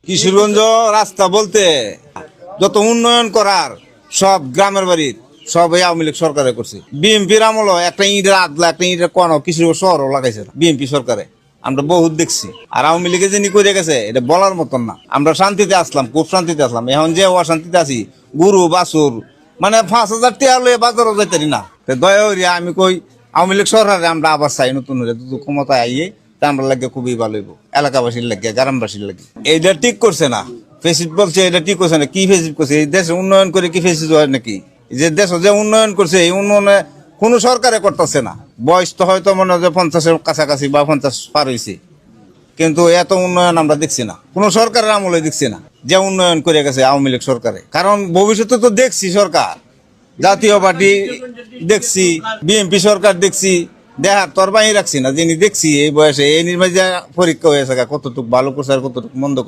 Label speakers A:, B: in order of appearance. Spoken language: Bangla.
A: কিশোরগঞ্জ রাস্তা বলতে যত উন্নয়ন করার সব গ্রামের বাড়ির সব এই আওয়ামী লীগ সরকারে করছে। বিএনপির আমল একটা ইটের আদলা একটা ইটের কোন কিশোরগঞ্জ শহরও লাগাইছে বিএনপি সরকারে, আমরা বহুত দেখছি। আর আওয়ামী লীগে যিনি করে গেছে এটা বলার মতন না। আমরা শান্তিতে আসলাম, খুব শান্তিতে আসলাম। এখন যে অশান্তিতে আছি, গরু বাছুর মানে 5,000 টাকা লয়ে বাজারও যাইতারি না। দয়া করিয়া আমি কই আওয়ামী লীগ সরকারে আমরা আবার চাই নতুন ক্ষমতায় আইয়ে, তা আমরা লাগে খুবই ভালো হইব, এলাকাবাসীর লাগে, গ্রামবাসীর লাগে। এইটা ঠিক করছে না, ফেসিড বলছে এটা ঠিক করছে না। কি ফেসিড করছে? এই দেশে উন্নয়ন করে কি ফেসিড হয় নাকি? যে দেশ যে উন্নয়ন করছে এই উন্নয়নে কোন সরকারে করতেছে না। বয়স তো হয়তো মনে হয় 50-এর কাছাকাছি বা 50 পার হয়েছে, কিন্তু এত উন্নয়ন আমরা দেখছি না, কোন সরকারের আমলে দেখছি না যে উন্নয়ন করে গেছে আওয়ামী লীগ সরকারে। কারণ ভবিষ্যতে তো দেখছি সরকার, জাতীয় পার্টি দেখছি, বিএনপি সরকার দেখছি, দেখার তোর বাহিনী রাখছি না। যিনি দেখছি এই বয়সে এই নির্বাচন পরীক্ষা হয়েছে কতটুকু ভালো করছে আর কতটুকু মন্দ করছে।